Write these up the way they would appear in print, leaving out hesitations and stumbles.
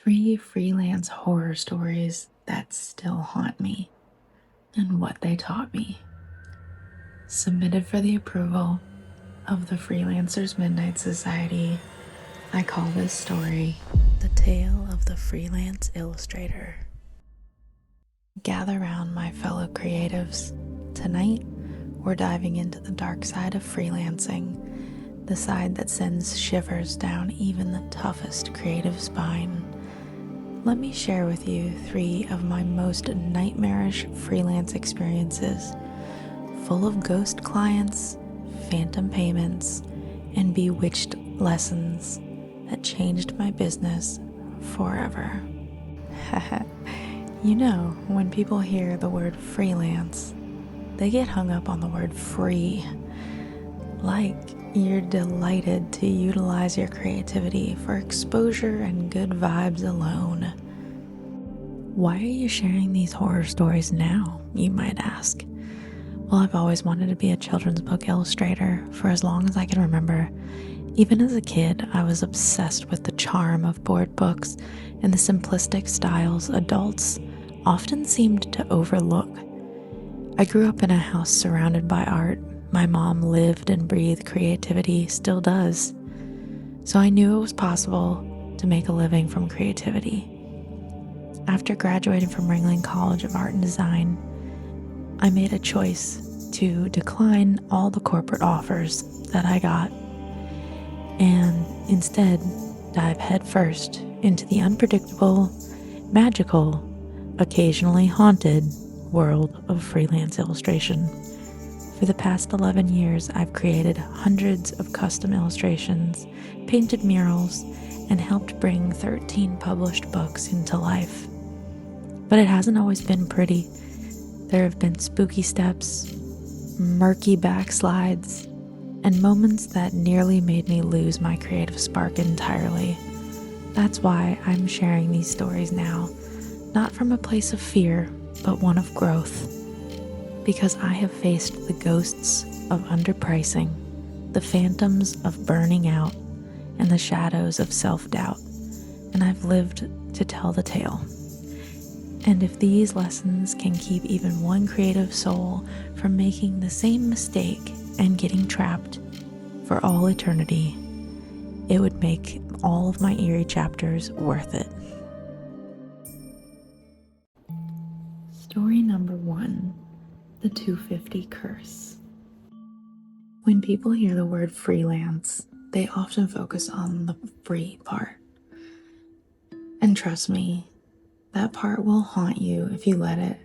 3 freelance horror stories that still haunt me and what they taught me. Submitted for the approval of the Freelancers Midnight Society, I call this story The Tale of the Freelance Illustrator. Gather round, my fellow creatives. Tonight, we're diving into the dark side of freelancing, the side that sends shivers down even the toughest creative spine. Let me share with you 3 of my most nightmarish freelance experiences, full of ghost clients, phantom payments, and bewitched lessons that changed my business forever. You know, when people hear the word freelance, they get hung up on the word free. Like you're delighted to utilize your creativity for exposure and good vibes alone. Why are you sharing these horror stories now, you might ask? Well, I've always wanted to be a children's book illustrator for as long as I can remember. Even as a kid, I was obsessed with the charm of board books and the simplistic styles adults often seemed to overlook. I grew up in a house surrounded by art. My mom lived and breathed creativity, still does. So I knew it was possible to make a living from creativity. After graduating from Ringling College of Art and Design, I made a choice to decline all the corporate offers that I got and instead dive headfirst into the unpredictable, magical, occasionally haunted world of freelance illustration. For the past 11 years, I've created hundreds of custom illustrations, painted murals, and helped bring 13 published books into life. But it hasn't always been pretty. There have been spooky steps, murky backslides, and moments that nearly made me lose my creative spark entirely. That's why I'm sharing these stories now, not from a place of fear, but one of growth. Because I have faced the ghosts of underpricing, the phantoms of burning out, and the shadows of self-doubt, and I've lived to tell the tale. And if these lessons can keep even one creative soul from making the same mistake and getting trapped for all eternity, it would make all of my eerie chapters worth it. Story number 1. The 250 Curse. When people hear the word freelance, they often focus on the free part. And trust me, that part will haunt you if you let it,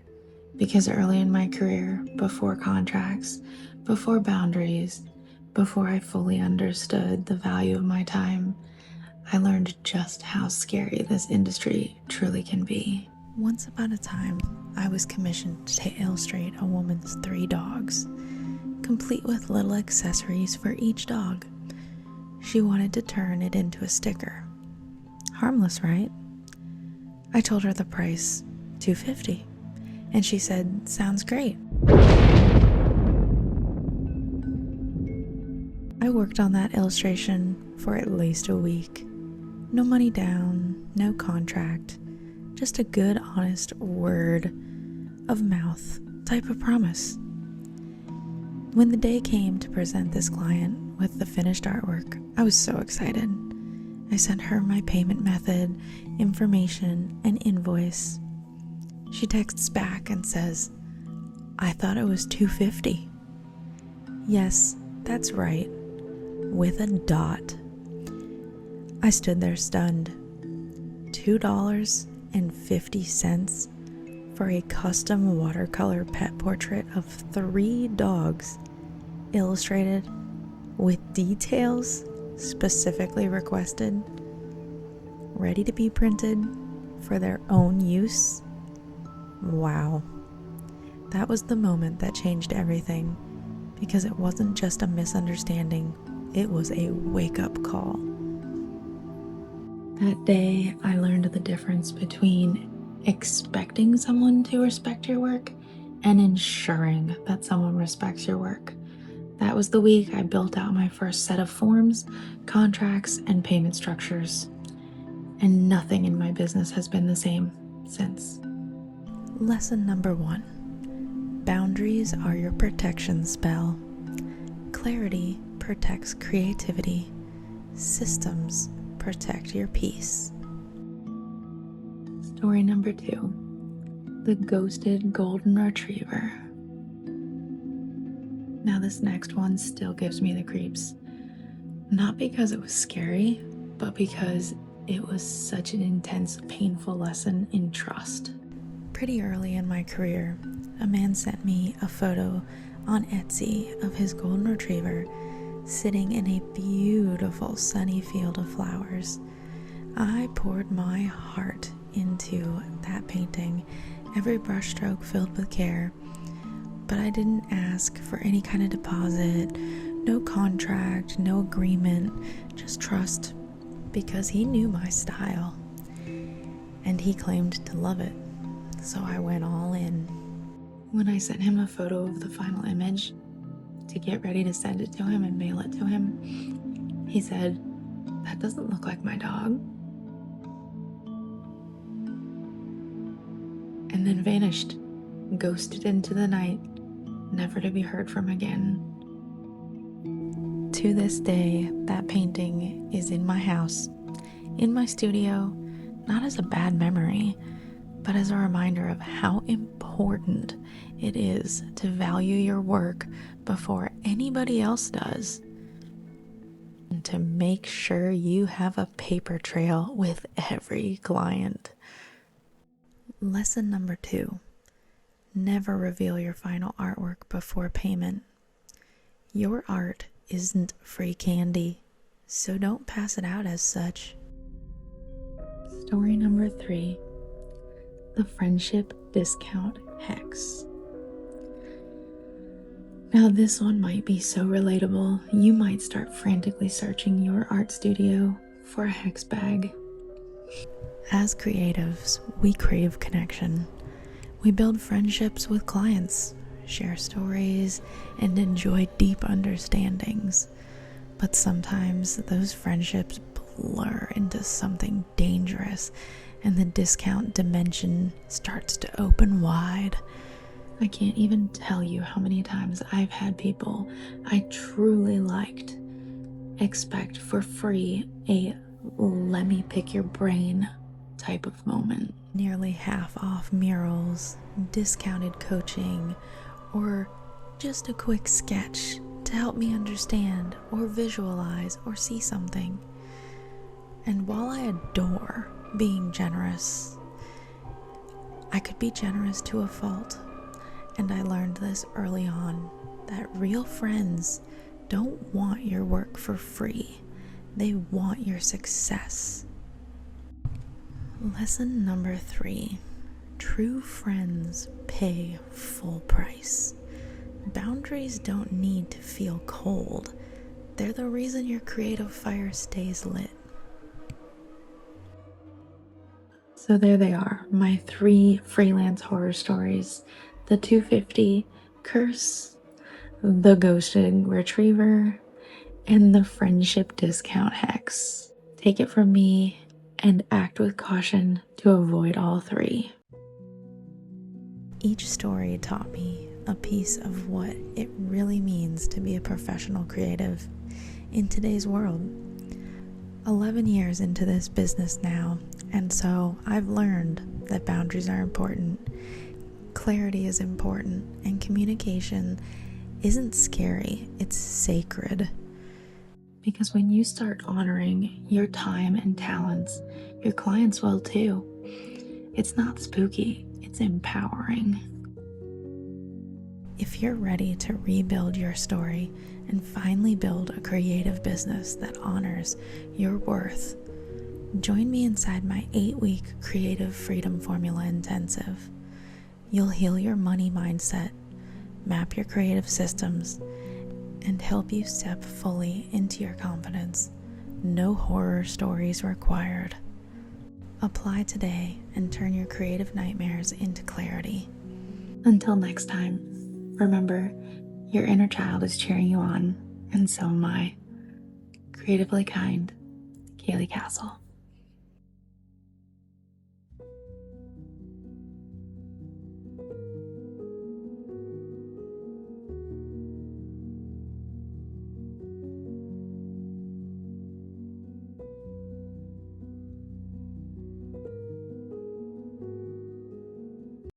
because early in my career, before contracts, before boundaries, before I fully understood the value of my time, I learned just how scary this industry truly can be. Once upon a time, I was commissioned to illustrate a woman's 3 dogs, complete with little accessories for each dog. She wanted to turn it into a sticker. Harmless, right? I told her the price, $250, and she said, "Sounds great." I worked on that illustration for at least a week. No money down, no contract, just a good, honest word of mouth type of promise. When the day came to present this client with the finished artwork, I was so excited. I sent her my payment method, information, and invoice. She texts back and says, "I thought it was $250. Yes, that's right, with a dot. I stood there stunned. $2.50 for a custom watercolor pet portrait of 3 dogs, illustrated with details specifically requested, ready to be printed for their own use. Wow. That was the moment that changed everything, because it wasn't just a misunderstanding, it was a wake-up call. That day, I learned the difference between expecting someone to respect your work and ensuring that someone respects your work. That was the week I built out my first set of forms, contracts, and payment structures. and nothing in my business has been the same since. Lesson number 1. Boundaries are your protection spell. Clarity protects creativity. Systems protect your peace. Story number 2. The ghosted golden retriever. Now this next one still gives me the creeps. Not because it was scary, but because it was such an intense, painful lesson in trust. Pretty early in my career, a man sent me a photo on Etsy of his golden retriever sitting in a beautiful sunny field of flowers. I poured my heart into that painting, every brushstroke filled with care, but I didn't ask for any kind of deposit, no contract, no agreement, just trust, because he knew my style, and he claimed to love it, so I went all in. When I sent him a photo of the final image to get ready to send it to him and mail it to him, he said, "That doesn't look like my dog," and then vanished, ghosted into the night, never to be heard from again. To this day, that painting is in my house, in my studio, not as a bad memory, but as a reminder of how important it is to value your work before anybody else does, and to make sure you have a paper trail with every client. Lesson number 2. Never reveal your final artwork before payment. Your art isn't free candy, so don't pass it out as such. Story number 3. The friendship discount hex. Now this one might be so relatable, you might start frantically searching your art studio for a hex bag. As creatives, we crave connection. We build friendships with clients, share stories, and enjoy deep understandings. But sometimes those friendships blur into something dangerous, and the discount dimension starts to open wide. I can't even tell you how many times I've had people I truly liked expect for free a "let me pick your brain" type of moment. Nearly half off murals, discounted coaching, or just a quick sketch to help me understand or visualize or see something. And while I adore being generous, I could be generous to a fault. And I learned this early on, that real friends don't want your work for free. They want your success. Lesson number 3. True friends pay full price. Boundaries don't need to feel cold. They're the reason your creative fire stays lit. So there they are, my 3 freelance horror stories. The 250 curse, the ghosted retriever, and the friendship discount hex. Take it from me and act with caution to avoid all 3. Each story taught me a piece of what it really means to be a professional creative in today's world. 11 years into this business now, and so I've learned that boundaries are important, clarity is important, and communication isn't scary, it's sacred. Because when you start honoring your time and talents, your clients will too. It's not spooky, it's empowering. If you're ready to rebuild your story and finally build a creative business that honors your worth, join me inside my 8-week Creative Freedom Formula Intensive. You'll heal your money mindset, map your creative systems, and help you step fully into your confidence. No horror stories required. Apply today and turn your creative nightmares into clarity. Until next time, remember, your inner child is cheering you on, and so am I. Creatively kind, Kaylee Castle.